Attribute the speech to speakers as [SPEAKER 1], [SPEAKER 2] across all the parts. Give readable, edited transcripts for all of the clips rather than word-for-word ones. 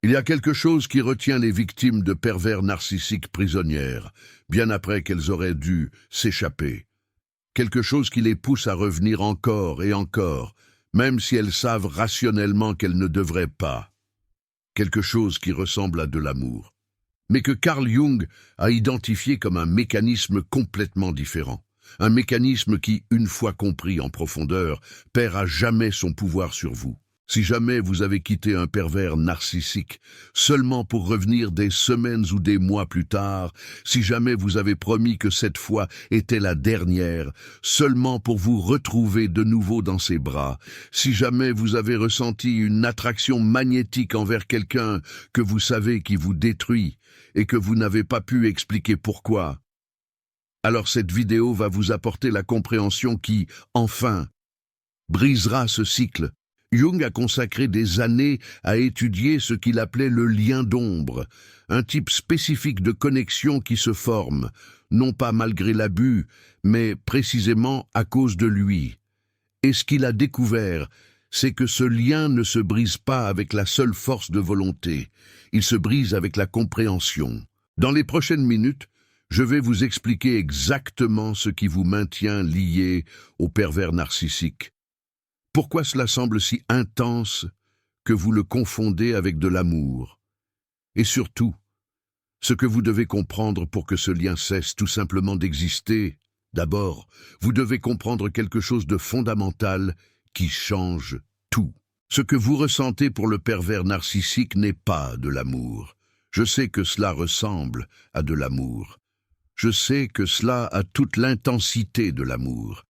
[SPEAKER 1] Il y a quelque chose qui retient les victimes de pervers narcissiques prisonnières, bien après qu'elles auraient dû s'échapper. Quelque chose qui les pousse à revenir encore et encore, même si elles savent rationnellement qu'elles ne devraient pas. Quelque chose qui ressemble à de l'amour, mais que Carl Jung a identifié comme un mécanisme complètement différent. Un mécanisme qui, une fois compris en profondeur, perd à jamais son pouvoir sur vous. Si jamais vous avez quitté un pervers narcissique seulement pour revenir des semaines ou des mois plus tard, si jamais vous avez promis que cette fois était la dernière, seulement pour vous retrouver de nouveau dans ses bras, si jamais vous avez ressenti une attraction magnétique envers quelqu'un que vous savez qui vous détruit et que vous n'avez pas pu expliquer pourquoi, alors cette vidéo va vous apporter la compréhension qui, enfin, brisera ce cycle. Jung a consacré des années à étudier ce qu'il appelait le lien d'ombre, un type spécifique de connexion qui se forme, non pas malgré l'abus, mais précisément à cause de lui. Et ce qu'il a découvert, c'est que ce lien ne se brise pas avec la seule force de volonté, il se brise avec la compréhension. Dans les prochaines minutes, je vais vous expliquer exactement ce qui vous maintient lié au pervers narcissique. Pourquoi cela semble si intense que vous le confondez avec de l'amour? Et surtout, ce que vous devez comprendre pour que ce lien cesse tout simplement d'exister. D'abord, vous devez comprendre quelque chose de fondamental qui change tout. Ce que vous ressentez pour le pervers narcissique n'est pas de l'amour. Je sais que cela ressemble à de l'amour. Je sais que cela a toute l'intensité de l'amour.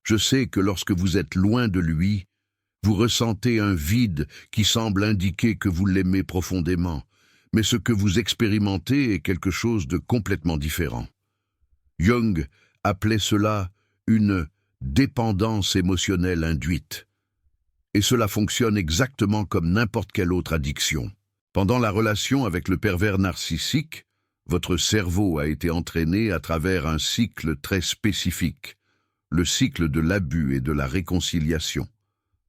[SPEAKER 1] Je sais que lorsque vous êtes loin de lui, vous ressentez un vide qui semble indiquer que vous l'aimez profondément, mais ce que vous expérimentez est quelque chose de complètement différent. Jung appelait cela une dépendance émotionnelle induite. Et cela fonctionne exactement comme n'importe quelle autre addiction. Pendant la relation avec le pervers narcissique, votre cerveau a été entraîné à travers un cycle très spécifique. Le cycle de l'abus et de la réconciliation.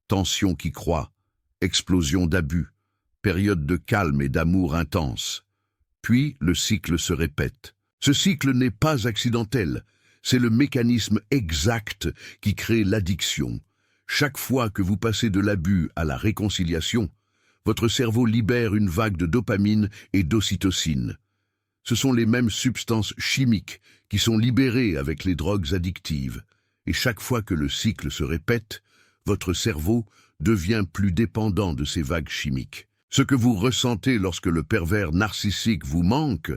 [SPEAKER 1] Tension qui croît, explosion d'abus, période de calme et d'amour intense. Puis le cycle se répète. Ce cycle n'est pas accidentel, c'est le mécanisme exact qui crée l'addiction. Chaque fois que vous passez de l'abus à la réconciliation, votre cerveau libère une vague de dopamine et d'ocytocine. Ce sont les mêmes substances chimiques qui sont libérées avec les drogues addictives. Et chaque fois que le cycle se répète, votre cerveau devient plus dépendant de ces vagues chimiques. Ce que vous ressentez lorsque le pervers narcissique vous manque,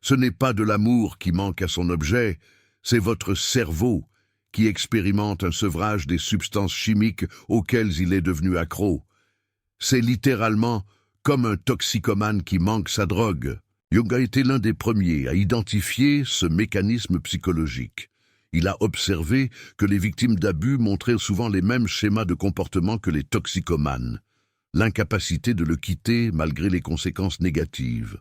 [SPEAKER 1] ce n'est pas de l'amour qui manque à son objet, c'est votre cerveau qui expérimente un sevrage des substances chimiques auxquelles il est devenu accro. C'est littéralement comme un toxicomane qui manque sa drogue. Jung a été l'un des premiers à identifier ce mécanisme psychologique. Il a observé que les victimes d'abus montraient souvent les mêmes schémas de comportement que les toxicomanes. L'incapacité de le quitter malgré les conséquences négatives.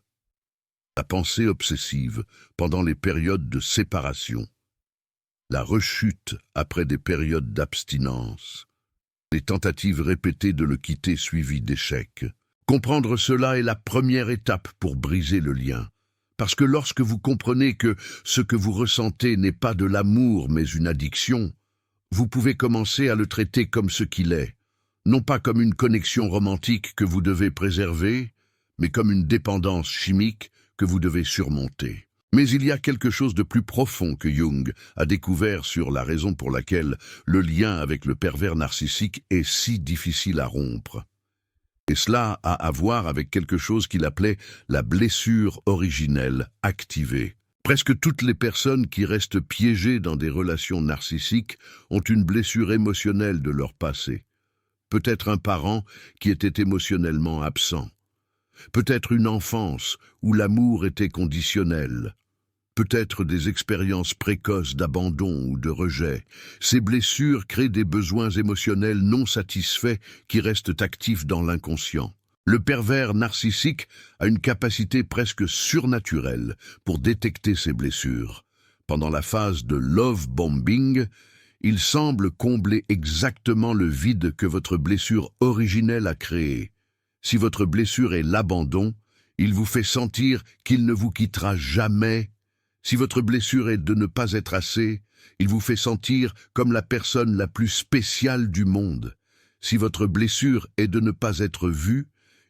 [SPEAKER 1] La pensée obsessive pendant les périodes de séparation. La rechute après des périodes d'abstinence. Les tentatives répétées de le quitter suivies d'échecs. Comprendre cela est la première étape pour briser le lien. Parce que lorsque vous comprenez que ce que vous ressentez n'est pas de l'amour mais une addiction, vous pouvez commencer à le traiter comme ce qu'il est, non pas comme une connexion romantique que vous devez préserver, mais comme une dépendance chimique que vous devez surmonter. Mais il y a quelque chose de plus profond que Jung a découvert sur la raison pour laquelle le lien avec le pervers narcissique est si difficile à rompre. Et cela a à voir avec quelque chose qu'il appelait la blessure originelle activée. Presque toutes les personnes qui restent piégées dans des relations narcissiques ont une blessure émotionnelle de leur passé. Peut-être un parent qui était émotionnellement absent. Peut-être une enfance où l'amour était conditionnel. Peut-être des expériences précoces d'abandon ou de rejet. Ces blessures créent des besoins émotionnels non satisfaits qui restent actifs dans l'inconscient. Le pervers narcissique a une capacité presque surnaturelle pour détecter ces blessures. Pendant la phase de love bombing, il semble combler exactement le vide que votre blessure originelle a créé. Si votre blessure est l'abandon, il vous fait sentir qu'il ne vous quittera jamais. Si votre blessure est de ne pas être assez, il vous fait sentir comme la personne la plus spéciale du monde. Si votre blessure est de ne pas être vue,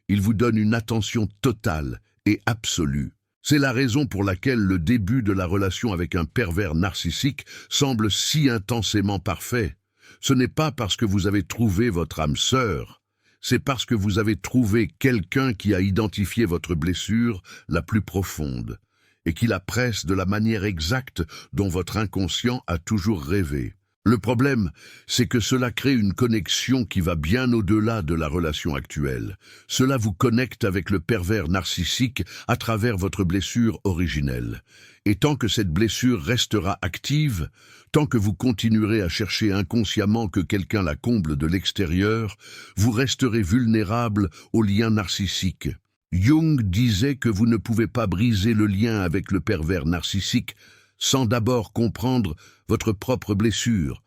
[SPEAKER 1] il vous donne une attention totale et absolue. C'est la raison pour laquelle le début de la relation avec un pervers narcissique semble si intensément parfait. Ce n'est pas parce que vous avez trouvé votre âme sœur, c'est parce que vous avez trouvé quelqu'un qui a identifié votre blessure la plus profonde et qui la presse de la manière exacte dont votre inconscient a toujours rêvé. Le problème, c'est que cela crée une connexion qui va bien au-delà de la relation actuelle. Cela vous connecte avec le pervers narcissique à travers votre blessure originelle. Et tant que cette blessure restera active, tant que vous continuerez à chercher inconsciemment que quelqu'un la comble de l'extérieur, vous resterez vulnérable au lien narcissique. Jung disait que vous ne pouvez pas briser le lien avec le pervers narcissique sans d'abord comprendre votre propre blessure,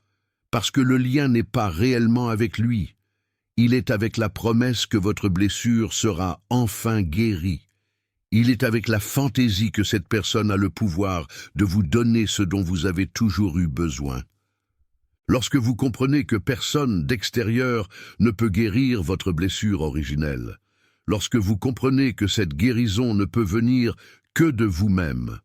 [SPEAKER 1] parce que le lien n'est pas réellement avec lui. Il est avec la promesse que votre blessure sera enfin guérie. Il est avec la fantaisie que cette personne a le pouvoir de vous donner ce dont vous avez toujours eu besoin. Lorsque vous comprenez que personne d'extérieur ne peut guérir votre blessure originelle, lorsque vous comprenez que cette guérison ne peut venir que de vous-même,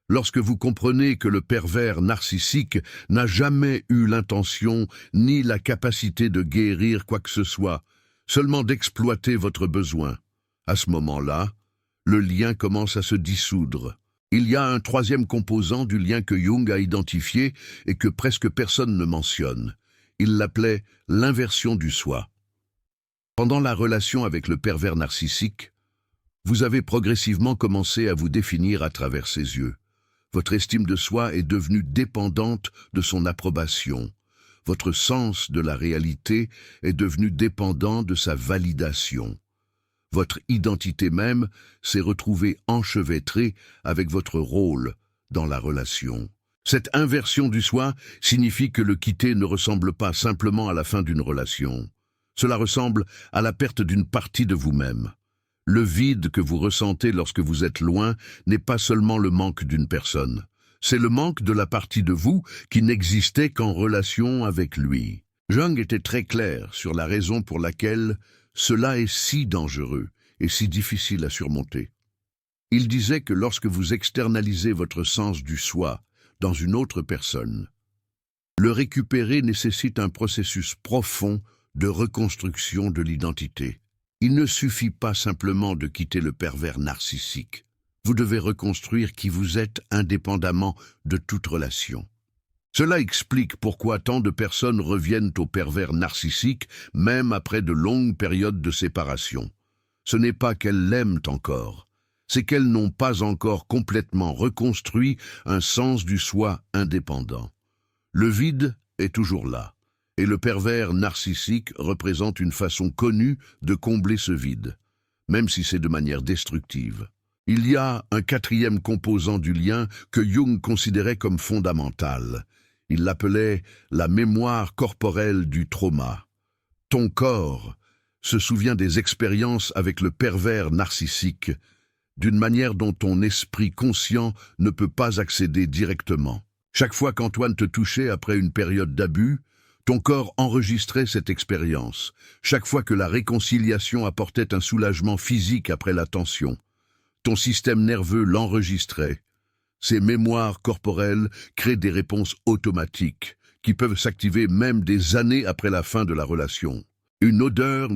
[SPEAKER 1] lorsque vous comprenez que le pervers narcissique n'a jamais eu l'intention ni la capacité de guérir quoi que ce soit, seulement d'exploiter votre besoin, à ce moment-là, le lien commence à se dissoudre. Il y a un troisième composant du lien que Jung a identifié et que presque personne ne mentionne. Il l'appelait l'inversion du soi. Pendant la relation avec le pervers narcissique, vous avez progressivement commencé à vous définir à travers ses yeux. Votre estime de soi est devenue dépendante de son approbation. Votre sens de la réalité est devenu dépendant de sa validation. Votre identité même s'est retrouvée enchevêtrée avec votre rôle dans la relation. Cette inversion du soi signifie que le quitter ne ressemble pas simplement à la fin d'une relation. Cela ressemble à la perte d'une partie de vous-même. Le vide que vous ressentez lorsque vous êtes loin n'est pas seulement le manque d'une personne. C'est le manque de la partie de vous qui n'existait qu'en relation avec lui. Jung était très clair sur la raison pour laquelle cela est si dangereux et si difficile à surmonter. Il disait que lorsque vous externalisez votre sens du soi dans une autre personne, le récupérer nécessite un processus profond de reconstruction de l'identité. Il ne suffit pas simplement de quitter le pervers narcissique. Vous devez reconstruire qui vous êtes indépendamment de toute relation. Cela explique pourquoi tant de personnes reviennent au pervers narcissique même après de longues périodes de séparation. Ce n'est pas qu'elles l'aiment encore, c'est qu'elles n'ont pas encore complètement reconstruit un sens du soi indépendant. Le vide est toujours là. Et le pervers narcissique représente une façon connue de combler ce vide, même si c'est de manière destructive. Il y a un quatrième composant du lien que Jung considérait comme fondamental. Il l'appelait la mémoire corporelle du trauma. Ton corps se souvient des expériences avec le pervers narcissique d'une manière dont ton esprit conscient ne peut pas accéder directement. Chaque fois qu'Antoine te touchait après une période d'abus, ton corps enregistrait cette expérience. Chaque fois que la réconciliation apportait un soulagement physique après la tension, ton système nerveux l'enregistrait. Ces mémoires corporelles créent des réponses automatiques qui peuvent s'activer même des années après la fin de la relation. Une odeur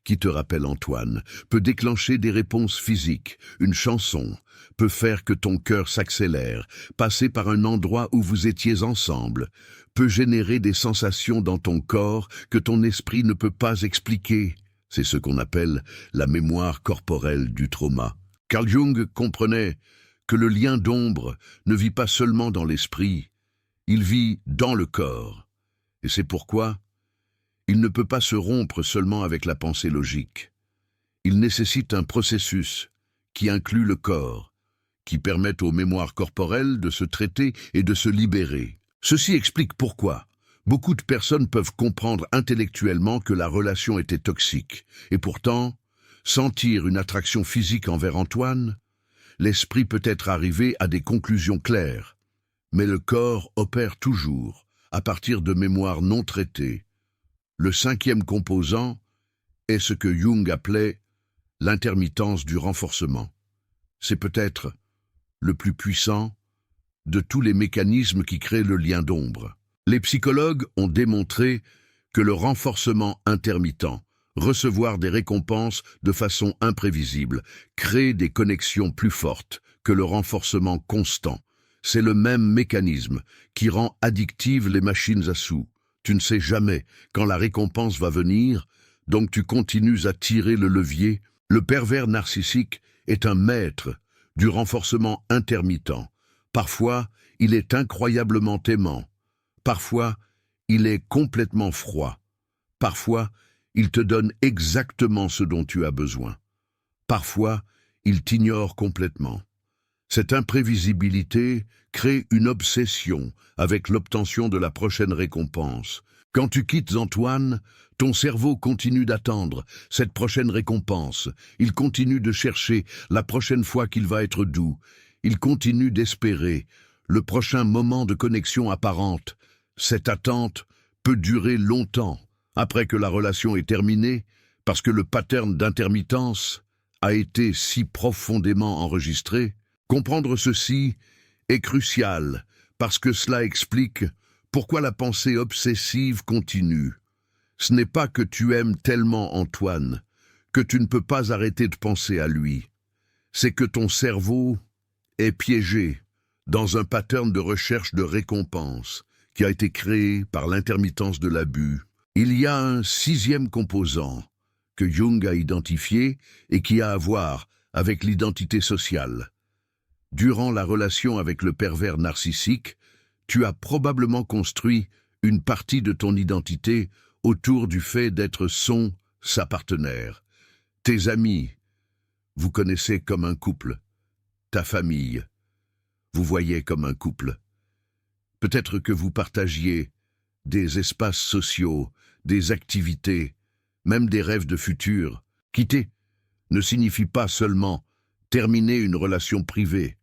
[SPEAKER 1] qui te rappelle Antoine peut déclencher des réponses physiques. Une chanson peut faire que ton cœur s'accélère. Passer par un endroit où vous étiez ensemble peut générer des sensations dans ton corps que ton esprit ne peut pas expliquer. C'est ce qu'on appelle la mémoire corporelle du trauma. Carl Jung comprenait que le lien d'ombre ne vit pas seulement dans l'esprit, il vit dans le corps. Et c'est pourquoi il ne peut pas se rompre seulement avec la pensée logique. Il nécessite un processus qui inclut le corps, qui permet aux mémoires corporelles de se traiter et de se libérer. Ceci explique pourquoi beaucoup de personnes peuvent comprendre intellectuellement que la relation était toxique, et pourtant, sentir une attraction physique envers Antoine, l'esprit peut être arrivé à des conclusions claires, mais le corps opère toujours à partir de mémoires non traitées. Le cinquième composant est ce que Jung appelait l'intermittence du renforcement. C'est peut-être le plus puissant de tous les mécanismes qui créent le lien d'ombre. Les psychologues ont démontré que le renforcement intermittent, recevoir des récompenses de façon imprévisible, crée des connexions plus fortes que le renforcement constant. C'est le même mécanisme qui rend addictives les machines à sous. Tu ne sais jamais quand la récompense va venir, donc tu continues à tirer le levier. Le pervers narcissique est un maître du renforcement intermittent. Parfois, il est incroyablement aimant. Parfois, il est complètement froid. Parfois, il te donne exactement ce dont tu as besoin. Parfois, il t'ignore complètement. Cette imprévisibilité crée une obsession avec l'obtention de la prochaine récompense. Quand tu quittes Antoine, ton cerveau continue d'attendre cette prochaine récompense. Il continue de chercher la prochaine fois qu'il va être doux. Il continue d'espérer le prochain moment de connexion apparente. Cette attente peut durer longtemps après que la relation est terminée, parce que le pattern d'intermittence a été si profondément enregistré. Comprendre ceci est crucial, parce que cela explique pourquoi la pensée obsessive continue. Ce n'est pas que tu aimes tellement Antoine, que tu ne peux pas arrêter de penser à lui. C'est que ton cerveau est piégé dans un pattern de recherche de récompense qui a été créé par l'intermittence de l'abus. Il y a un sixième composant que Jung a identifié et qui a à voir avec l'identité sociale. Durant la relation avec le pervers narcissique, tu as probablement construit une partie de ton identité autour du fait d'être sa partenaire. Tes amis, vous connaissez comme un couple. Ta famille, vous voyez comme un couple. Peut-être que vous partagiez des espaces sociaux, des activités, même des rêves de futur. Quitter ne signifie pas seulement terminer une relation privée.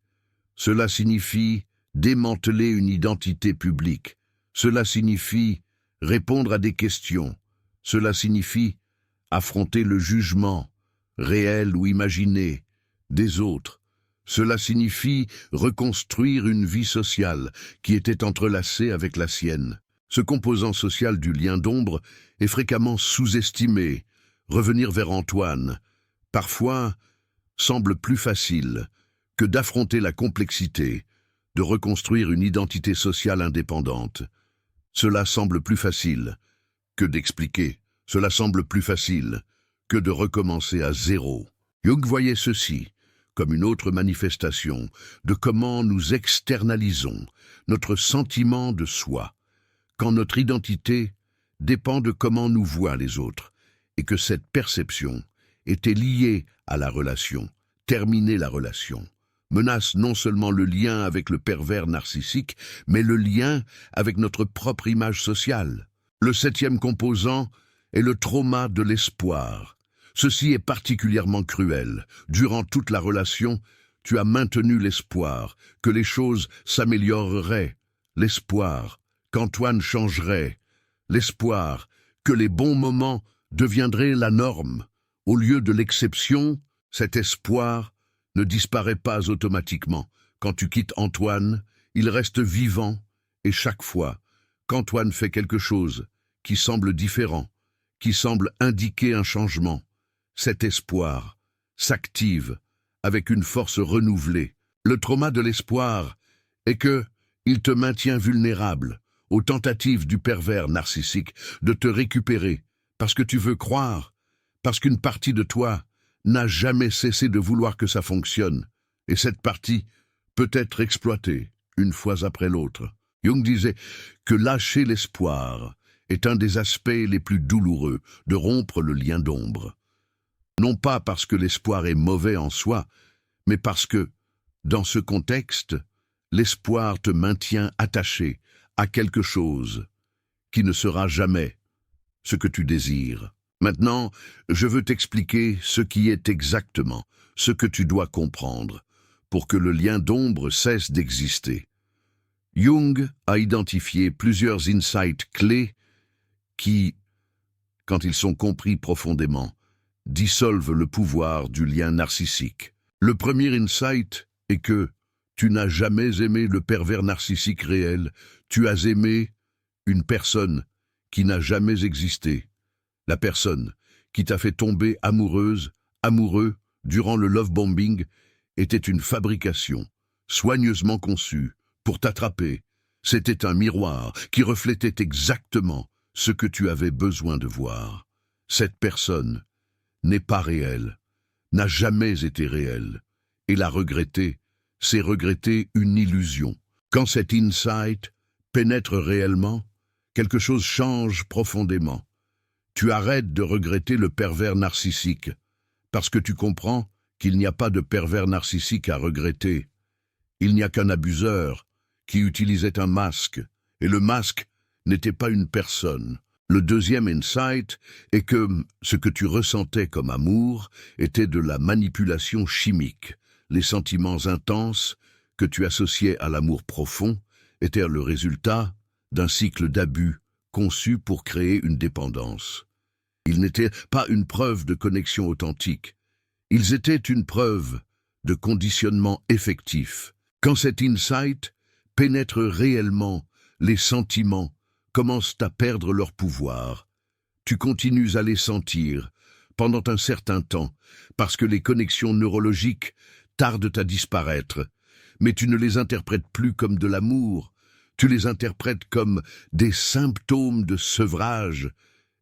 [SPEAKER 1] Cela signifie démanteler une identité publique. Cela signifie répondre à des questions. Cela signifie affronter le jugement, réel ou imaginé, des autres. Cela signifie reconstruire une vie sociale qui était entrelacée avec la sienne. Ce composant social du lien d'ombre est fréquemment sous-estimé. Revenir vers Antoine, parfois, semble plus facile que d'affronter la complexité, de reconstruire une identité sociale indépendante. Cela semble plus facile que d'expliquer. Cela semble plus facile que de recommencer à zéro. Jung voyait ceci comme une autre manifestation de comment nous externalisons notre sentiment de soi, quand notre identité dépend de comment nous voient les autres, et que cette perception était liée à la relation. Terminer la relation menace non seulement le lien avec le pervers narcissique, mais le lien avec notre propre image sociale. Le septième composant est le trauma de l'espoir. Ceci est particulièrement cruel. Durant toute la relation, tu as maintenu l'espoir que les choses s'amélioreraient, l'espoir qu'Antoine changerait, l'espoir que les bons moments deviendraient la norme. Au lieu de l'exception, cet espoir ne disparaît pas automatiquement. Quand tu quittes Antoine, il reste vivant, et chaque fois qu'Antoine fait quelque chose qui semble différent, qui semble indiquer un changement, cet espoir s'active avec une force renouvelée. Le trauma de l'espoir est que il te maintient vulnérable aux tentatives du pervers narcissique de te récupérer parce que tu veux croire, parce qu'une partie de toi n'a jamais cessé de vouloir que ça fonctionne, et cette partie peut être exploitée une fois après l'autre. Jung disait que lâcher l'espoir est un des aspects les plus douloureux de rompre le lien d'ombre. Non pas parce que l'espoir est mauvais en soi, mais parce que, dans ce contexte, l'espoir te maintient attaché à quelque chose qui ne sera jamais ce que tu désires. Maintenant, je veux t'expliquer ce qui est exactement, ce que tu dois comprendre, pour que le lien d'ombre cesse d'exister. Jung a identifié plusieurs insights clés qui, quand ils sont compris profondément, dissolvent le pouvoir du lien narcissique. Le premier insight est que tu n'as jamais aimé le pervers narcissique réel, tu as aimé une personne qui n'a jamais existé. La personne qui t'a fait tomber amoureuse, amoureux, durant le love bombing, était une fabrication, soigneusement conçue, pour t'attraper. C'était un miroir qui reflétait exactement ce que tu avais besoin de voir. Cette personne n'est pas réelle, n'a jamais été réelle, et la regretter, c'est regretter une illusion. Quand cet insight pénètre réellement, quelque chose change profondément. Tu arrêtes de regretter le pervers narcissique, parce que tu comprends qu'il n'y a pas de pervers narcissique à regretter. Il n'y a qu'un abuseur qui utilisait un masque, et le masque n'était pas une personne. Le deuxième insight est que ce que tu ressentais comme amour était de la manipulation chimique. Les sentiments intenses que tu associais à l'amour profond étaient le résultat d'un cycle d'abus conçu pour créer une dépendance. Ils n'étaient pas une preuve de connexion authentique. Ils étaient une preuve de conditionnement effectif. Quand cet insight pénètre réellement, les sentiments commencent à perdre leur pouvoir. Tu continues à les sentir pendant un certain temps parce que les connexions neurologiques tardent à disparaître, mais tu ne les interprètes plus comme de l'amour, tu les interprètes comme des symptômes de sevrage,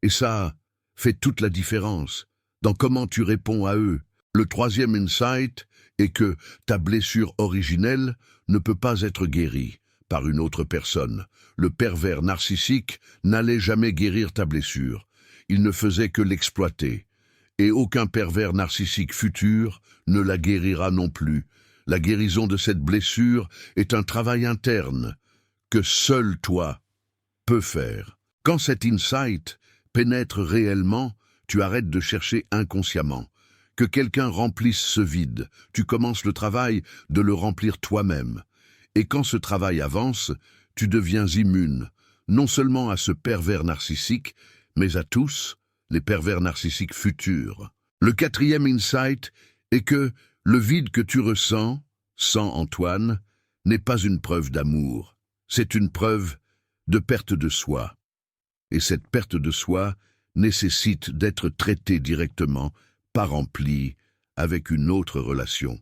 [SPEAKER 1] et ça fait toute la différence dans comment tu réponds à eux. Le troisième insight est que ta blessure originelle ne peut pas être guérie par une autre personne. Le pervers narcissique n'allait jamais guérir ta blessure. Il ne faisait que l'exploiter. Et aucun pervers narcissique futur ne la guérira non plus. La guérison de cette blessure est un travail interne que seul toi peux faire. Quand cet insight pénètre réellement, tu arrêtes de chercher inconsciemment. Que quelqu'un remplisse ce vide, tu commences le travail de le remplir toi-même. Et quand ce travail avance, tu deviens immune, non seulement à ce pervers narcissique, mais à tous les pervers narcissiques futurs. Le quatrième insight est que le vide que tu ressens, sans Antoine, n'est pas une preuve d'amour, c'est une preuve de perte de soi. Et cette perte de soi nécessite d'être traitée directement, pas remplie, avec une autre relation.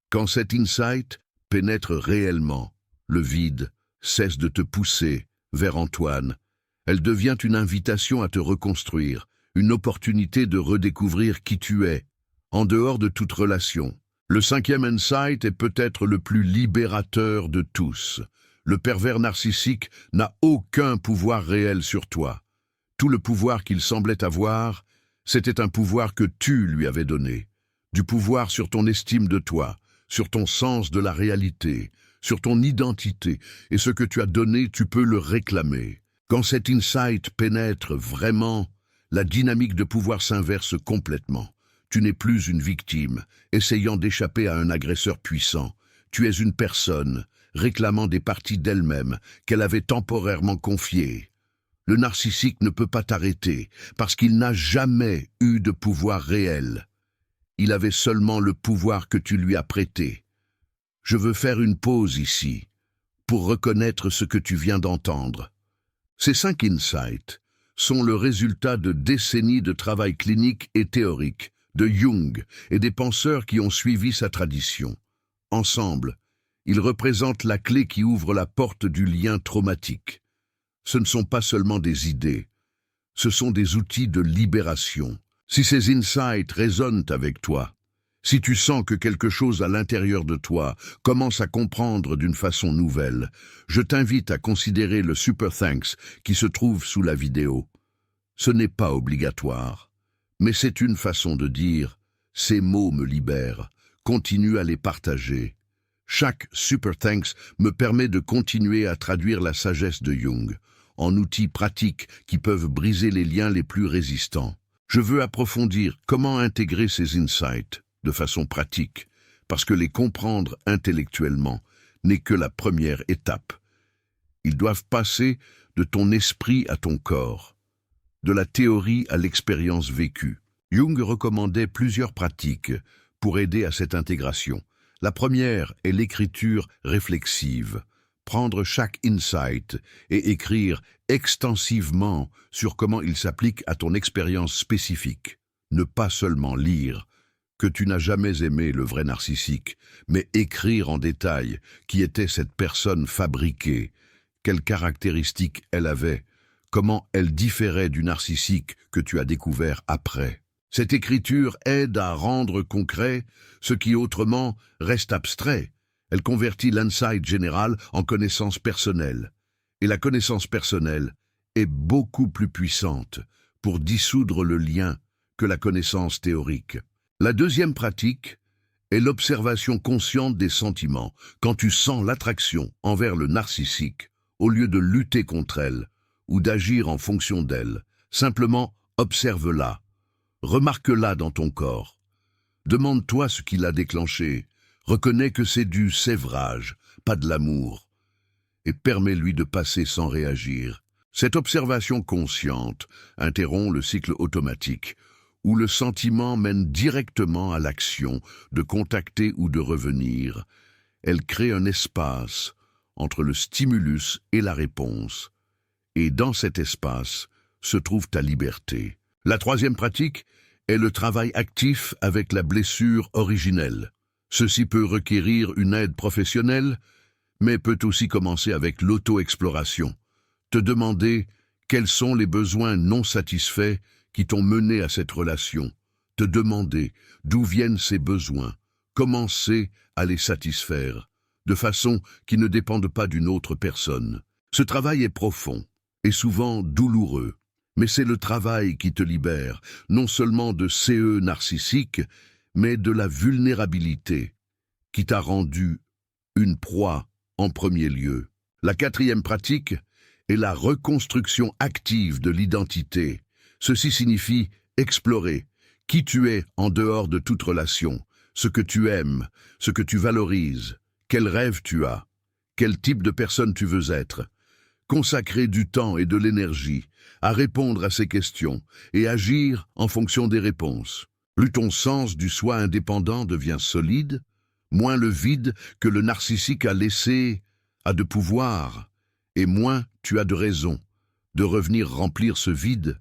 [SPEAKER 1] Quand cet insight pénètre réellement, le vide cesse de te pousser vers Antoine. Elle devient une invitation à te reconstruire, une opportunité de redécouvrir qui tu es, en dehors de toute relation. Le cinquième insight est peut-être le plus libérateur de tous. Le pervers narcissique n'a aucun pouvoir réel sur toi. Tout le pouvoir qu'il semblait avoir, c'était un pouvoir que tu lui avais donné. Du pouvoir sur ton estime de toi, sur ton sens de la réalité, sur ton identité, et ce que tu as donné, tu peux le réclamer. Quand cet insight pénètre vraiment, la dynamique de pouvoir s'inverse complètement. Tu n'es plus une victime, essayant d'échapper à un agresseur puissant. Tu es une personne, réclamant des parties d'elle-même qu'elle avait temporairement confiées. Le narcissique ne peut pas t'arrêter, parce qu'il n'a jamais eu de pouvoir réel. Il avait seulement le pouvoir que tu lui as prêté. Je veux faire une pause ici, pour reconnaître ce que tu viens d'entendre. Ces 5 insights sont le résultat de décennies de travail clinique et théorique, de Jung et des penseurs qui ont suivi sa tradition. Ensemble, ils représentent la clé qui ouvre la porte du lien traumatique. Ce ne sont pas seulement des idées, ce sont des outils de libération. Si ces insights résonnent avec toi, si tu sens que quelque chose à l'intérieur de toi commence à comprendre d'une façon nouvelle, je t'invite à considérer le Super Thanks qui se trouve sous la vidéo. Ce n'est pas obligatoire, mais c'est une façon de dire « ces mots me libèrent, continue à les partager ». Chaque Super Thanks me permet de continuer à traduire la sagesse de Jung. en outils pratiques qui peuvent briser les liens les plus résistants. Je veux approfondir comment intégrer ces insights de façon pratique, parce que les comprendre intellectuellement n'est que la première étape. Ils doivent passer de ton esprit à ton corps, de la théorie à l'expérience vécue. Jung recommandait plusieurs pratiques pour aider à cette intégration. La première est l'écriture réflexive. Prendre chaque insight et écrire extensivement sur comment il s'applique à ton expérience spécifique. Ne pas seulement lire que tu n'as jamais aimé le vrai narcissique, mais écrire en détail qui était cette personne fabriquée, quelles caractéristiques elle avait, comment elle différait du narcissique que tu as découvert après. Cette écriture aide à rendre concret ce qui autrement reste abstrait. Elle convertit l'insight général en connaissance personnelle. Et la connaissance personnelle est beaucoup plus puissante pour dissoudre le lien que la connaissance théorique. La deuxième pratique est l'observation consciente des sentiments. Quand tu sens l'attraction envers le narcissique, au lieu de lutter contre elle ou d'agir en fonction d'elle, simplement observe-la. Remarque-la dans ton corps. Demande-toi ce qui l'a déclenché. Reconnais que c'est du sévrage, pas de l'amour. Et permets-lui de passer sans réagir. Cette observation consciente interrompt le cycle automatique, où le sentiment mène directement à l'action de contacter ou de revenir. Elle crée un espace entre le stimulus et la réponse. Et dans cet espace se trouve ta liberté. La troisième pratique est le travail actif avec la blessure originelle. Ceci peut requérir une aide professionnelle, mais peut aussi commencer avec l'auto-exploration. Te demander quels sont les besoins non satisfaits qui t'ont mené à cette relation. Te demander d'où viennent ces besoins. Commencer à les satisfaire, de façon qui ne dépende pas d'une autre personne. Ce travail est profond et souvent douloureux. Mais c'est le travail qui te libère, non seulement de CE narcissique, mais de la vulnérabilité qui t'a rendu une proie en premier lieu. La quatrième pratique est la reconstruction active de l'identité. Ceci signifie explorer qui tu es en dehors de toute relation, ce que tu aimes, ce que tu valorises, quels rêves tu as, quel type de personne tu veux être. Consacrer du temps et de l'énergie à répondre à ces questions et agir en fonction des réponses. Plus ton sens du soi indépendant devient solide, moins le vide que le narcissique a laissé a de pouvoir, et moins tu as de raison de revenir remplir ce vide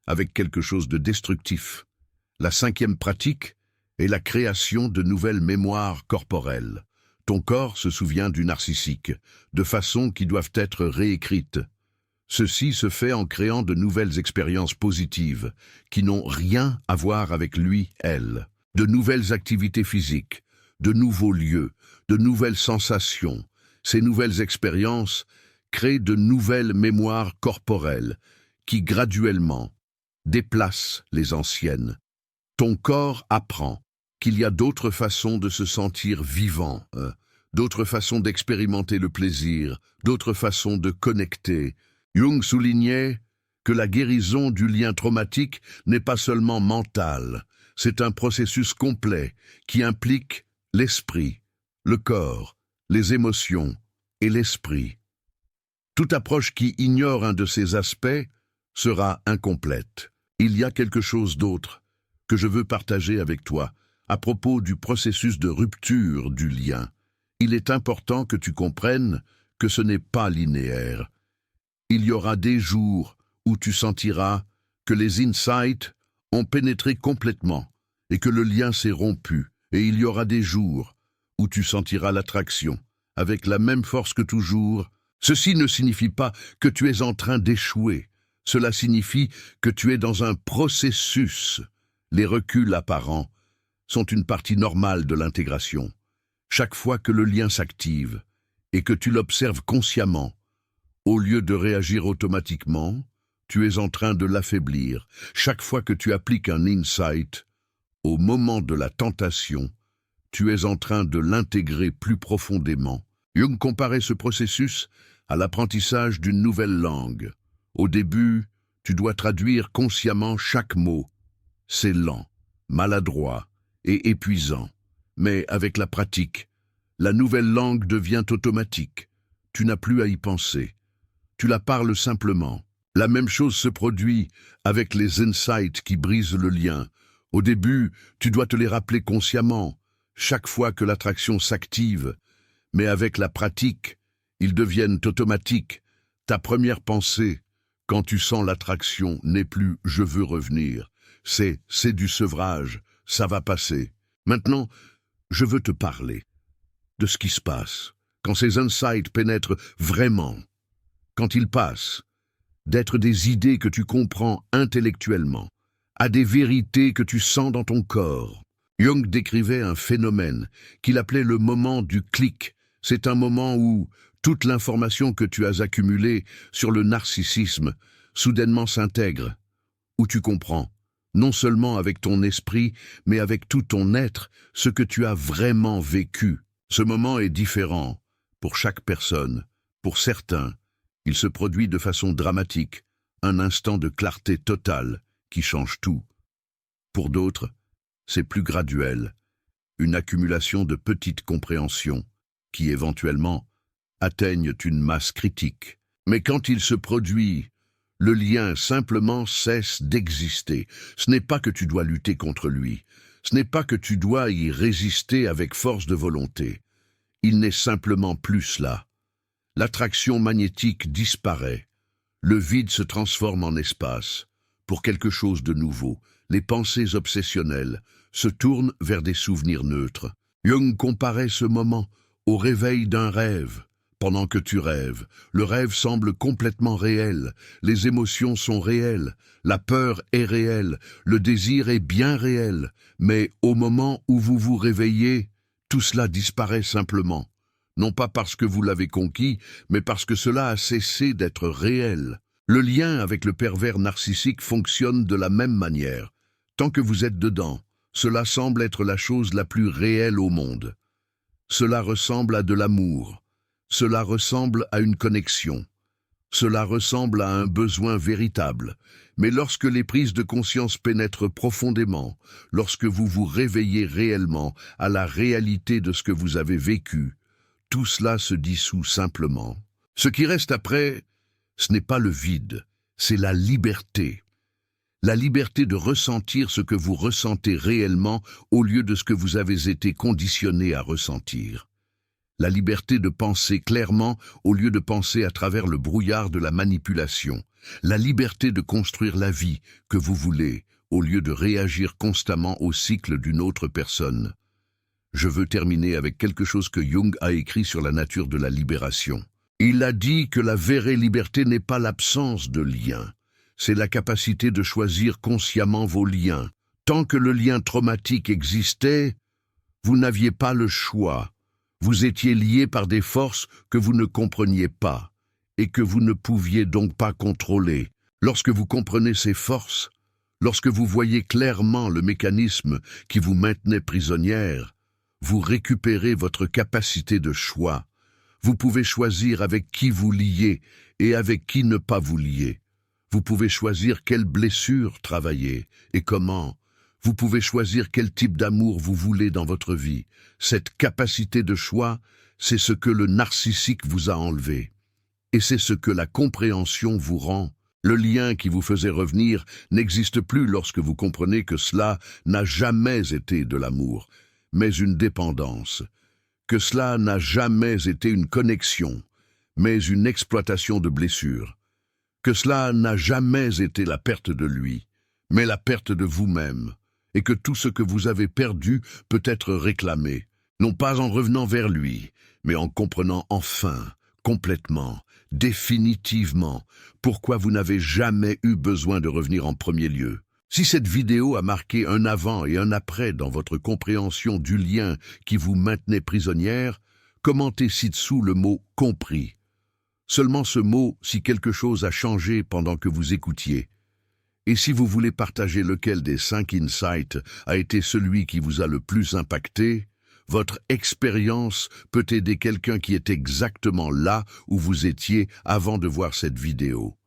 [SPEAKER 1] avec quelque chose de destructif. La cinquième pratique est la création de nouvelles mémoires corporelles. Ton corps se souvient du narcissique, de façon qui doivent être réécrites. Ceci se fait en créant de nouvelles expériences positives, qui n'ont rien à voir avec lui, elle. De nouvelles activités physiques, de nouveaux lieux, de nouvelles sensations. Ces nouvelles expériences créent de nouvelles mémoires corporelles, qui graduellement déplacent les anciennes. Ton corps apprend qu'il y a d'autres façons de se sentir vivant, d'autres façons d'expérimenter le plaisir, d'autres façons de connecter. Jung soulignait que la guérison du lien traumatique n'est pas seulement mentale, c'est un processus complet qui implique l'esprit, le corps, les émotions et l'esprit. Toute approche qui ignore un de ces aspects sera incomplète. Il y a quelque chose d'autre que je veux partager avec toi à propos du processus de rupture du lien. Il est important que tu comprennes que ce n'est pas linéaire. Il y aura des jours où tu sentiras que les insights ont pénétré complètement et que le lien s'est rompu, et il y aura des jours où tu sentiras l'attraction avec la même force que toujours. Ceci ne signifie pas que tu es en train d'échouer. Cela signifie que tu es dans un processus. Les reculs apparents sont une partie normale de l'intégration. Chaque fois que le lien s'active et que tu l'observes consciemment, au lieu de réagir automatiquement, tu es en train de l'affaiblir. Chaque fois que tu appliques un insight, au moment de la tentation, tu es en train de l'intégrer plus profondément. Jung comparait ce processus à l'apprentissage d'une nouvelle langue. Au début, tu dois traduire consciemment chaque mot. C'est lent, maladroit et épuisant. Mais avec la pratique, la nouvelle langue devient automatique. Tu n'as plus à y penser. Tu la parles simplement. La même chose se produit avec les insights qui brisent le lien. Au début, tu dois te les rappeler consciemment, chaque fois que l'attraction s'active. Mais avec la pratique, ils deviennent automatiques. Ta première pensée, quand tu sens l'attraction, n'est plus « je veux revenir ». C'est du sevrage, ça va passer. Maintenant, je veux te parler de ce qui se passe quand ces insights pénètrent vraiment, quand ils passent d'être des idées que tu comprends intellectuellement à des vérités que tu sens dans ton corps. Jung décrivait un phénomène qu'il appelait le moment du clic. C'est un moment où toute l'information que tu as accumulée sur le narcissisme soudainement s'intègre, où tu comprends, non seulement avec ton esprit, mais avec tout ton être, ce que tu as vraiment vécu. Ce moment est différent pour chaque personne. Pour certains, il se produit de façon dramatique, un instant de clarté totale qui change tout. Pour d'autres, c'est plus graduel, une accumulation de petites compréhensions qui éventuellement atteignent une masse critique. Mais quand il se produit, le lien simplement cesse d'exister. Ce n'est pas que tu dois lutter contre lui, ce n'est pas que tu dois y résister avec force de volonté. Il n'est simplement plus là. L'attraction magnétique disparaît. Le vide se transforme en espace. Pour quelque chose de nouveau, les pensées obsessionnelles se tournent vers des souvenirs neutres. Jung comparait ce moment au réveil d'un rêve. Pendant que tu rêves, le rêve semble complètement réel, les émotions sont réelles, la peur est réelle, le désir est bien réel, mais au moment où vous vous réveillez, tout cela disparaît simplement. Non pas parce que vous l'avez conquis, mais parce que cela a cessé d'être réel. Le lien avec le pervers narcissique fonctionne de la même manière. Tant que vous êtes dedans, cela semble être la chose la plus réelle au monde. Cela ressemble à de l'amour. Cela ressemble à une connexion. Cela ressemble à un besoin véritable. Mais lorsque les prises de conscience pénètrent profondément, lorsque vous vous réveillez réellement à la réalité de ce que vous avez vécu, tout cela se dissout simplement. Ce qui reste après, ce n'est pas le vide, c'est la liberté. La liberté de ressentir ce que vous ressentez réellement au lieu de ce que vous avez été conditionné à ressentir. La liberté de penser clairement au lieu de penser à travers le brouillard de la manipulation. La liberté de construire la vie que vous voulez au lieu de réagir constamment au cycle d'une autre personne. Je veux terminer avec quelque chose que Jung a écrit sur la nature de la libération. Il a dit que la vraie liberté n'est pas l'absence de lien, c'est la capacité de choisir consciemment vos liens. Tant que le lien traumatique existait, vous n'aviez pas le choix. Vous étiez lié par des forces que vous ne compreniez pas et que vous ne pouviez donc pas contrôler. Lorsque vous comprenez ces forces, lorsque vous voyez clairement le mécanisme qui vous maintenait prisonnière, vous récupérez votre capacité de choix. Vous pouvez choisir avec qui vous lier et avec qui ne pas vous lier. Vous pouvez choisir quelle blessure travailler et comment. Vous pouvez choisir quel type d'amour vous voulez dans votre vie. Cette capacité de choix, c'est ce que le narcissique vous a enlevé. Et c'est ce que la compréhension vous rend. Le lien qui vous faisait revenir n'existe plus lorsque vous comprenez que cela n'a jamais été de l'amour, mais une dépendance. Que cela n'a jamais été une connexion, mais une exploitation de blessures. Que cela n'a jamais été la perte de lui, mais la perte de vous-même. Et que tout ce que vous avez perdu peut être réclamé, non pas en revenant vers lui, mais en comprenant enfin, complètement, définitivement, pourquoi vous n'avez jamais eu besoin de revenir en premier lieu. Si cette vidéo a marqué un avant et un après dans votre compréhension du lien qui vous maintenait prisonnière, commentez ci-dessous le mot « compris ». Seulement ce mot si quelque chose a changé pendant que vous écoutiez. Et si vous voulez partager lequel des 5 insights a été celui qui vous a le plus impacté, Votre expérience peut aider quelqu'un qui est exactement là où vous étiez avant de voir cette vidéo.